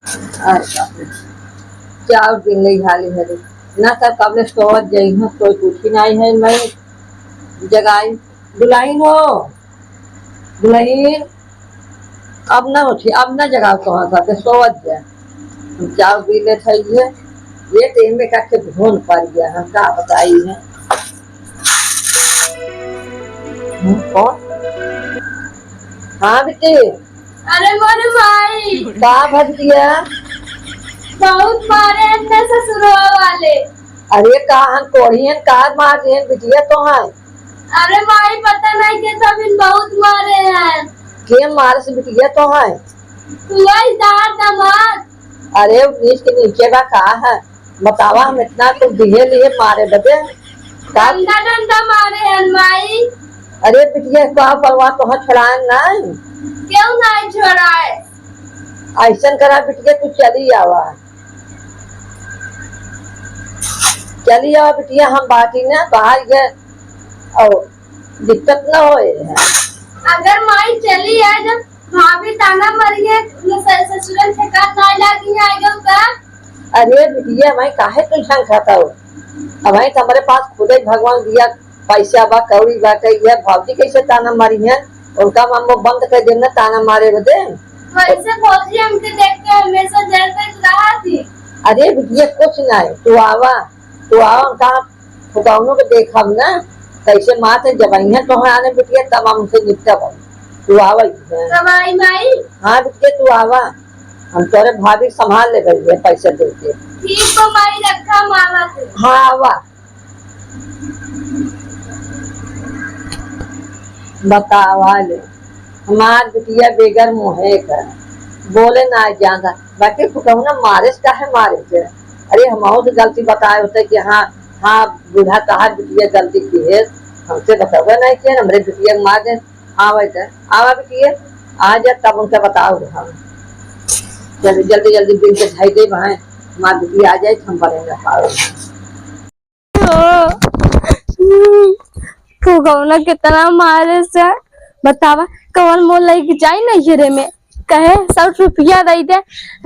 अच्छा चार दिन ले हाली हरी ना कर कबले सोवत जई हूँ कोई पूछी नहीं है मैं जगाई दुलाइन हो दुलाइन अब ना उठी अब ना जगाओ कहाँ था सोवत जाए चार दिन ले थई है ये टाइम में का के भून पड़ गया हम का बताई है कौन हाँ बेटे अरे मोरे भाई का भज दिया बहुत मारे अपने ससुरवा वाले। अरे का हम कोढ़ियन का मार दियन बिटिया तो है अरे भाई पता नहीं के तभी बहुत मारे हैं। के मार से बिटिया तो है वही दार दामाद। अरे नीच के नीचे का है बतावा हम इतना तो दिए लिए मारे बदे का डंडा डंडा मारे हैं माई। अरे बिटिया का परवा तो छड़ाए नहीं क्यों नहीं छोड़ाए ऐसा करा बिटिया तू चली आवा बिटिया हम बाटी ना बाहर गए और दिक्कत न होए अगर माई चली आए जब भाभी ताना मरी है ससुरल से का नहीं लगी आएगा का। अरे बिटिया मैं काहे टेंशन खाता हूँ अब हमारे पास खुद ही भगवान दिया पैसा बा कौड़ी बा कही भाभी कैसे ताना मारी है उनका मामो बंद कर देना ताना मारे बदे वैसे भौजी हमके देख के हमेशा डर तक रहा थी। अरे बिटिया कुछ नहीं तू आवा कहा फुकाउनों को देखब ना कैसे माँ से जबइया तो आने बिटिया तब हमसे निपटा तू आवा दवाई माई। हाँ बिटिया तू आवा हम तोरे भाभी संभाल ले गई पैसे दे के ठीक तो माई रखा मामा से। हाँ आवा बतावा ले हमार बिटिया बेगर मोहे कर बोले ना ज्यादा बाकी कहूँ ना मारे का है मारे से अरे हम से गलती बताए होते कि हाँ हाँ बूढ़ा कहा बिटिया गलती की है हमसे बताओगे नहीं कि हमारे बिटिया मार दे आवा बिटिया आ जा तब उनका बताओ हम जल्दी जल्दी जल्दी बिल के ढाई दे भाई माँ बिटिया आ जाए हम बनेंगे फुगौना कितना मारे से बतावा कौन मोल लेके जाई ना हीरे में कहे 100 रुपया दे दे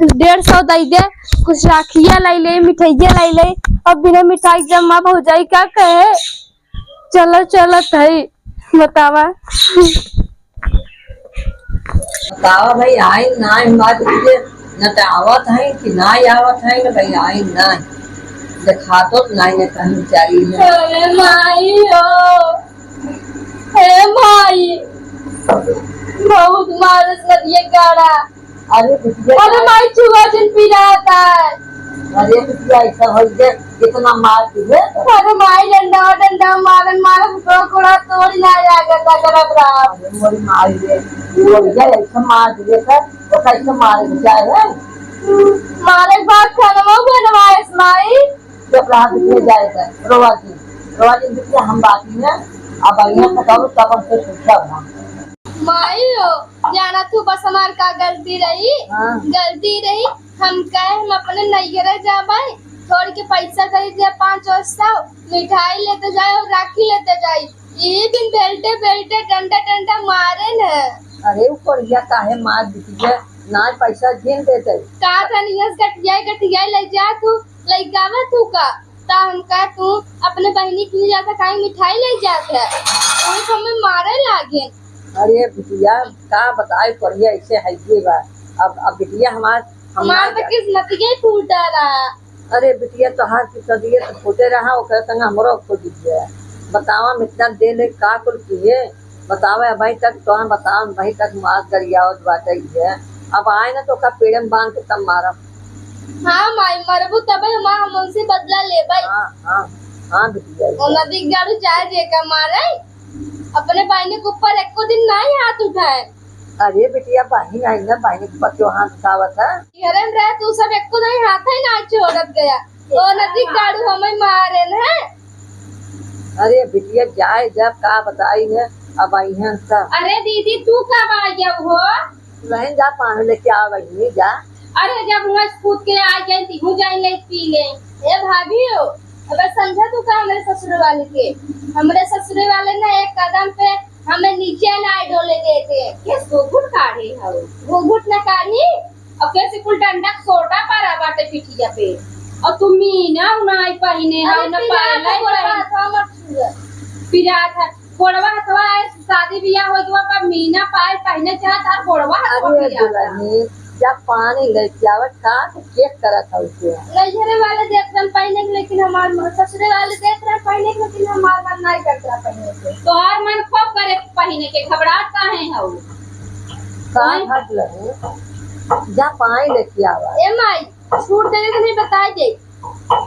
150 दे दे कुछ राखिया लाई ले मिठाइया लाई ले अब बिना मिठाई जमा हो जाए क्या कहे चलो चलो थई बतावा भाई आई ना बात न तो आवत है कि ना आवत है न भाई आई ना देखा तो नहीं न कहीं चाहिए अरे माई हो हे माई बहुत मारस लगिए गाड़ा। अरे माई छुआ जिन पी रहा था अरे बिटिया ऐसा हो गया कितना मार दिए अरे माई डंडा डंडा मारन मारन कोड़ा तोड़ ना जाएगा करत रहा मोरी मार दे वो गया ऐसा मार दिए कर वो कैसे मारे बेचारे मारे बाद खाना बनवाए माई जब रात में जाएगा रोवाजी बिटिया हम बाकी है अब बढ़िया से करो तब हमसे पूछा माई हो जाना तू बस हमार का गलती रही। गलती रही हम कहे हम अपने नैयरे जाबाई थोड़ी के पैसा दे दे 500 मिठाई लेते जाए और राखी लेते जाए ये दिन बेल्टे बेल्टे डंडा डंडा मारे न। अरे ऊपर या काहे मार बिटिया ना पैसा झेल देते का तनियस गठिया ले जा तू ले गावे तू का ता हम का तू अपने बहनी के लिए जाता काई मिठाई ले जाते और हमें मारे लागे। अरे बिटिया का बताए पढ़िया ऐसे है ये बात अब बिटिया हमार तो किस्मत ही फूटा रहा। अरे बिटिया तोहार की तबीयत तो फूटे रहा ओकर संग हमरो खो दीजिए बतावा इतना दे ले का कुल किए बतावे अभी तक तो हम बताओ वही तक मार गरियावत बाटे है अब आए ना तो का पेड़ में बांध के तब मारा। हाँ माई मरबू तब हम उनसे बदला ले भाई। हाँ बिटिया नदी गाड़ू चाहे जे का मारे अपने बहनी के ऊपर एक दिन नहीं हाथ उठाए। अरे बिटिया बहनी आई ना बहनी के ऊपर क्यों हाथ उठावत है घरे में रह तू सब एक नहीं हाथ ही ना छोड़त गया ओ नदी गाड़ू हमें मारे न। अरे बिटिया जाए जब का बताई है अब आई है सब। अरे दीदी तू कब आ गया हो नहीं जा पानी लेके आ बहनी जा। अरे जब हुआ कूद के आ गए तीनों जाएंगे पी ले ए भाभी हो अगर समझा तू का हमारे ससुर वाले के हमारे ससुर वाले ना एक कदम पे हमें नीचे ना डोले देते के घुट काढ़ी हो घुट ना काढ़ी और कैसे कुल डंडा सोटा पारा बाटे पिठिया पे और तुम मीना उनाई पहिने हो न पाले पिरात है गोड़वा हथवा शादी बियाह हो गया पर मीना पाए पहने चाहत और गोड़वा हथवा अरे पिरात दुल्हनी जब पानी लेके आवत का तो चेक करत हो उसे लइहरे वाले देख रहे पहने के, लेकिन हमार ससुरे वाले देख रहे पहने के, लेकिन हमार मन नहीं करता पहने के। तो हर मन खूब करे पहने के घबराहट काहे हो का हट लगे जा पानी लेके आवा ए माई छूट देने के नहीं बताई दे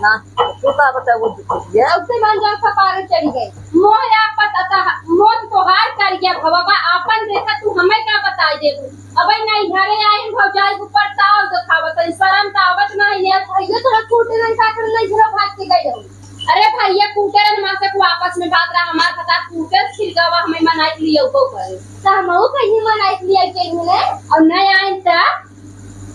ना तू का बता वो दिखिए उससे मन जान खपारे चली गई मोह या पता मोह तो हार कर गया भवा अपन देखा तू हमें क्या बताई दे अबे नहीं घरे आई भौजाई ऊपर ताव दिखावत शर्म तावत नहीं है भैया थोड़ा छूटे नहीं का कर नहीं जरा भाग के गई हो। अरे भैया कूटर मां से को आपस में बात रहा हमार पता कूटर छिलगावा हमें मनाई लिए ऊपर करे तो हमहु कहीं मनाई लिया के ने और नहीं आई ता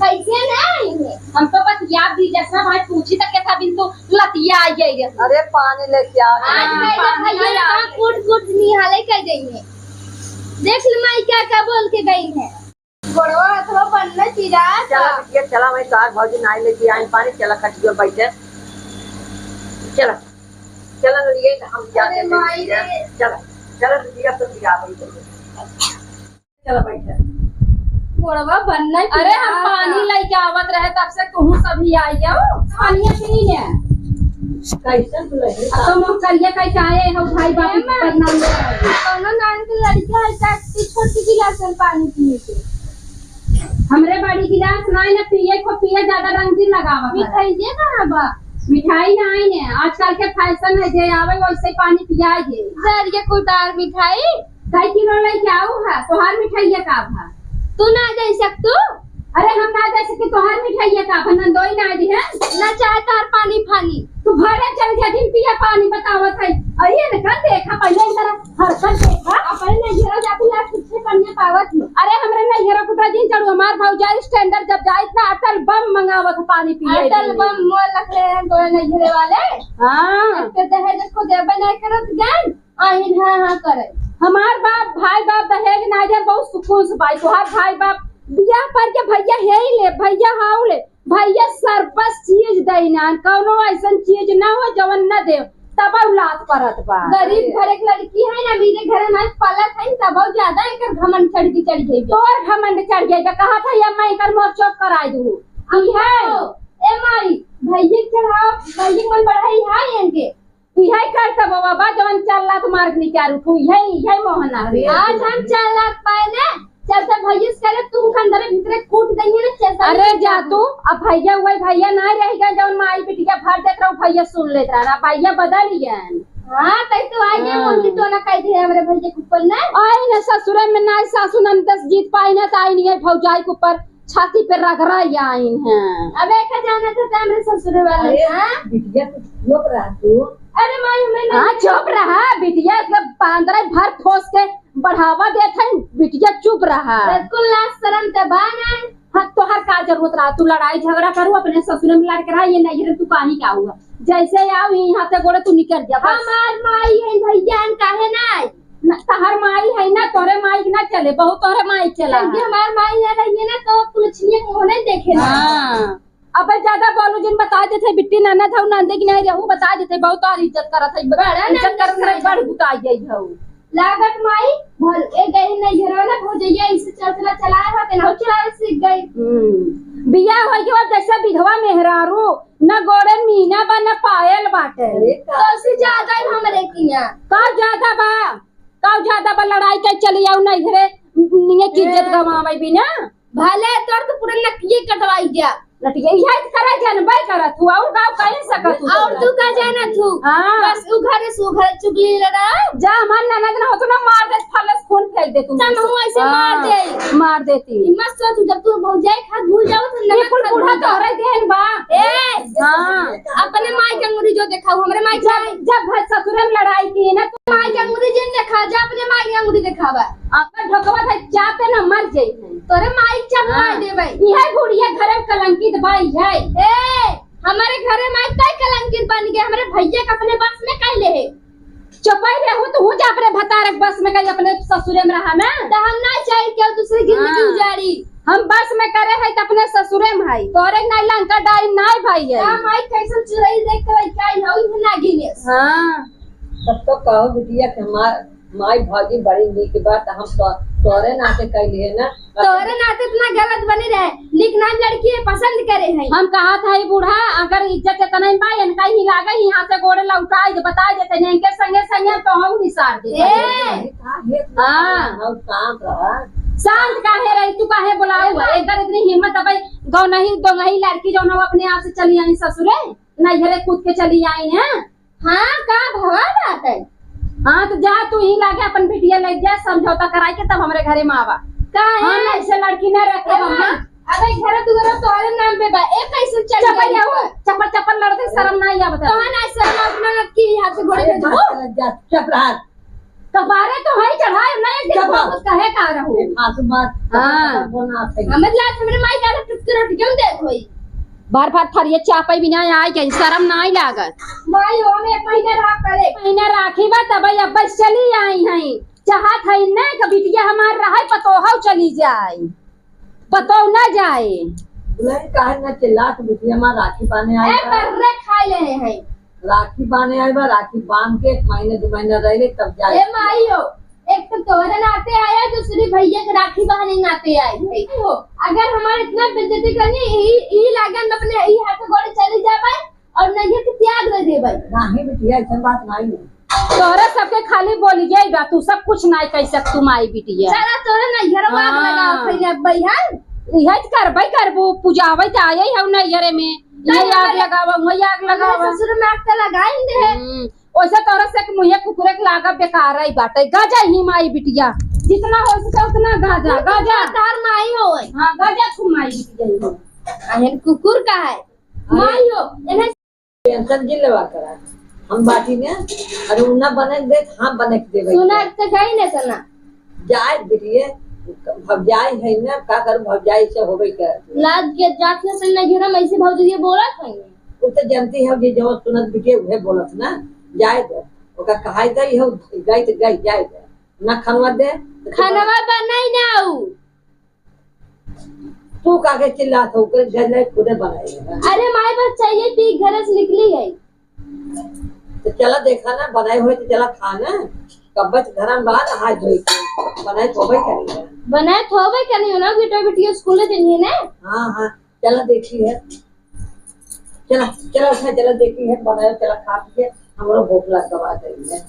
कैसे नहीं है हम तो बस याद दी जैसा भाई पूछी तक कैसा बिन तो लतिया आ गई रे अरे पानी लेके आ आज भैया का कूट कूट निहाले कर गई है। देख ले माई क्या क्या बोल के गई है गोड़वा अथवा बनना चिरा चला बिटिया चला मैं तार भौजी नाई लेके आई पानी चला खटियो बैठे चला चला लिए हम जाते माई रे। चला चला बिटिया तो बिया गई चला बैठे गोड़वा बनना अरे हम पानी लेके आवत रहे तब से कहूं सभी आई जाओ पानी पी है कैसे दुल्हनी तुम करिए कैसे आए हो भाई बाप बनना कौनो नान के लड़का है ताकि छोटी गिलास में पानी पिए के हमरे बड़ी गिलास नहीं ना पिए को पिए ज्यादा रंगीन लगावत है मिठाई जे कहां बा मिठाई नहीं ने आजकल के फैशन है जे आवे वैसे पानी पियाए जे जरिए कुटार मिठाई कई किलो लेके आओ है तोहार मिठाई का भा तू ना दे सकतू अरे हम ना दे सके तोहार मिठाई का भा नंदोई ना दी है ना चाहे तार पानी फानी तू घरे चल जा दिन पिया पानी बतावत है अरे न कर देखा पहले इधर हरकत देखा अपने नहीं घेरा जाती यार कुछ करने पावत अरे हमरे नहीं घेरा कुटा दिन चढ़ू हमार भौजाई स्टैंडर्ड जब जाए इतना अटल बम मंगावत पानी पिए अटल बम मोल रख ले हैं दो नहीं घेरे वाले हां तो दहेज को देबे नहीं करत ज्ञान आइन हां हां करे हमार बाप भाई बाप दहेज ना दे बहुत सुकून से पाई तोहार भाई बाप बियाह पर के भैया है ही ले भैया हाउ ले भैया सरबस चीज देना कौनो ऐसा चीज ना हो जवन न दे तब औलाद परत बा गरीब घर एक लड़की है ना मेरे घर में पलक है तब बहुत ज्यादा एकर घमंड चढ़ गई तोर घमंड चढ़ गई बा कहा था ये मैं कर मोर चौक कराई दू ई है ए माई भैया चढ़ाओ भैया मन बढ़ाई है इनके यही करता बाबा जवन 4 लाख मार्ग निकाल तू यही मोहना रे आज हम 4 लाख पाए ना चलते भैया करे तुम खंडरे भीतर कूट देंगे ना चलता अरे जा तू अब भैया वही भैया ना रहेगा जवन माई पिटिया भर देख रहा भैया सुन लेता रहा भैया बदल गया हां तई तो आई है मुंडी तो ना कह दे हमरे भैया के ऊपर ना आई ना ससुरे में ना सासु नन 10 जीत पाई ना ताई नहीं है भौजाई के ऊपर छाती पे रगड़ा आई है अब एक जाना था हमरे ससुरे वाले हां बिटिया चुप रहा तू अरे माई हमें हां चुप रहा बिटिया मतलब पांदरा भर ठोस के बढ़ावा देत है बिटिया चुप रहा बिल्कुल लाज शर्म त बाना हाँ तो हर का जरूरत रहा तू लड़ाई झगड़ा करू अपने ससुर में लड़ के रहा ये नहीं रे तू कहीं का हुआ जैसे आओ यहाँ से गोड़े तू निकल जा हमार माई है भैया काहे ना तहर माई है ना तोरे माई ना चले बहुत तोरे माई चला हमार माई है रही ना तो कुलछिए होने देखे ना अब ज्यादा बोलू जिन बता देते बिट्टी नाना था नंदे की नहीं रहू बता देते बहुत और इज्जत करत है बड़ा इज्जत करत नहीं बड़ बुता गई हो लागत माई भल ए गई नहीं घरवा ना हो जाइए इसे चलचला चलाए होते ना चलाए सीख गई बिया हो के बाद जैसा विधवा मेहरारू न गोड़े मीना बा न पायल बाटे तो से ज्यादा ही हमरे किया का ज्यादा बा लड़ाई के चली आऊ नहीं घरे निये की इज्जत गवावे भी ना भले तोर तो पूरा नकिए कटवाई जा लटिया यही करे जनबे करत तू और गांव कहीं सकत और तू का जाना तू बस उ घरे सु घरे चुगली लड़ा जा मन ननद ना हो तो ना मार दे फलस खून फेंक दे तू हम ऐसे मार देती मस्त तू जब तू भौजाई खा भूल जाओ तो ये कुल बूढ़ा तोरे देन बा ए हां अपने माई के अंगूरी जो देखा हमरे माई जब घर ससुर में लड़ाई की ना तो माई के अंगूरी जिन देखा जा अपने माई के अंगूरी दिखावा अपन ढोकवा था चापे ना मर जाई तोरे माई चपा देबे इहे गुड़िया घर में कलंकित बाई है ए हमारे घरे में कई कलंकित बन गए हमारे भैया के अपने बस में कई ले चपाई रहू तो हूं जा अपने भतारक बस में कई अपने ससुरे में रहा ना तो हम ना चाहे क्या दूसरी जिंदगी उजाड़ी हम बस में करे है तो अपने ससुरे में है तोरे नहीं लंका डाई नहीं भाई है हां माई कैसन चुराई देख के काई हौ इ नागिने हां तब तो कहो बिटिया कि हमार माई भागी बड़ी नीक बात हम तो तोरे नाते कैली है ना। तोरे नाते इतना गलत बनी रहे लेकिन ना लड़की पसंद करे है। हम कहा था ये बूढ़ा अगर इज्जत के नहीं पाए न कहीं लागे यहाँ से गोड़े लौटाई दे बता देते नहीं के संगे संगे तो हम निसार दे हां काम रहा शांत काहे रही तू काहे बुलाऊ एकदम इतनी हिम्मत अब गौ नहीं दो नहीं लड़की जो ना अपने आप से चली आई ससुरे नहीं घरे कूद के चली आई है। हां का भवा बात है। हाँ तो जा तू ही लागे अपन बिटिया ले जा समझौता कराई के तब हमरे घरे में आवा का हाँ ऐसे लड़की न रखे हम अबे घर दुगरा तोरे नाम पे बा एक कैसे चल चप्पल गया चप्पल चप्पल लड़ते शर्म नहीं आवत कौन ऐसा अपना लड़की हाथ से घोड़े पे दो चुप रहा कपारे तो है चढ़ाए नहीं देखो कुछ कहे का रहू मत हाँ। बोलना चाहिए हमें लाज हमरे माई का टुकड़ा क्यों देख होई बार बार थरिये चापे बिना आई के शर्म नहीं लागत माई हमें एक महीना रहा करे महीना राखी बा तब अब बस चली आई हैं चाहत है ना कि बिटिया हमार रहे पतोहौ चली जाए पतो न जाए बुलाई काहे ना चिल्लात बिटिया मां राखी बांधे आई ए बर्रे खाई ले हैं राखी बांधे आई बा राखी बांध के 1 महीने 2 महीने रह ले तब जाए ए माई हो एक तो तोरे नाते आया दूसरी भैया के राखी बहने नाते आई है हो अगर हमारे इतना बेइज्जती करनी ई लागन अपने ई हाथ गोड़े चली जाए और नहीं के त्याग दे देबै नहीं बिटिया ऐसा बात नहीं है तोरे सबके खाली बोलिए बा तू सब कुछ नहीं कह सक तुम आई बिटिया सारा तोरे नहीं घर बात हाँ। लगा पहले बैहन यह करबै करबो पूजाबै त आयै हौ नैहरे में ये आग लगावा वही आग लगावा ससुर में आग लगाइन दे ओसे तोरा से मुहे कुकुरे के लागा बेकार है बाटे गाजा ही माई बिटिया जितना हो सके उतना गाजा गाजा तार माई होय हां गाजा तू माई बिटिया अहन कुकुर का है माई हो एने टेंशन जिलवा करा हम बाटी ने अरे उन्ना बने दे हां बने के देबै सुना त कहीं न सुना जाए बिटिया भौजाई है ना का करू भौजाई से होबे के लाज के जात से न घेरा में ऐसे भौजी बोलत है वो तो जानती है जे जो सुनत बिटिया उहे बोलत ना जाए दे ओका कहाई दई हो गई तो गई जाए दे ना खनवा दे खाना बनाई ना ऊ तू काके चिल्लात हो कर गले खुदे बनाएगा अरे माई बस चाहिए पी घर से निकली है तो चला देखा ना बनाए हुए तो चला खाना कब्बत घर में बाहर हाथ धोई के बनाए तो भाई करेंगे बनाए थोबे क्या नहीं ना बेटा बेटिया स्कूल जानी है ना हाँ हाँ चला देखी है चला चला उसने चला देखी है बनाए चला खा के हमरो भूख लग गवा देंगे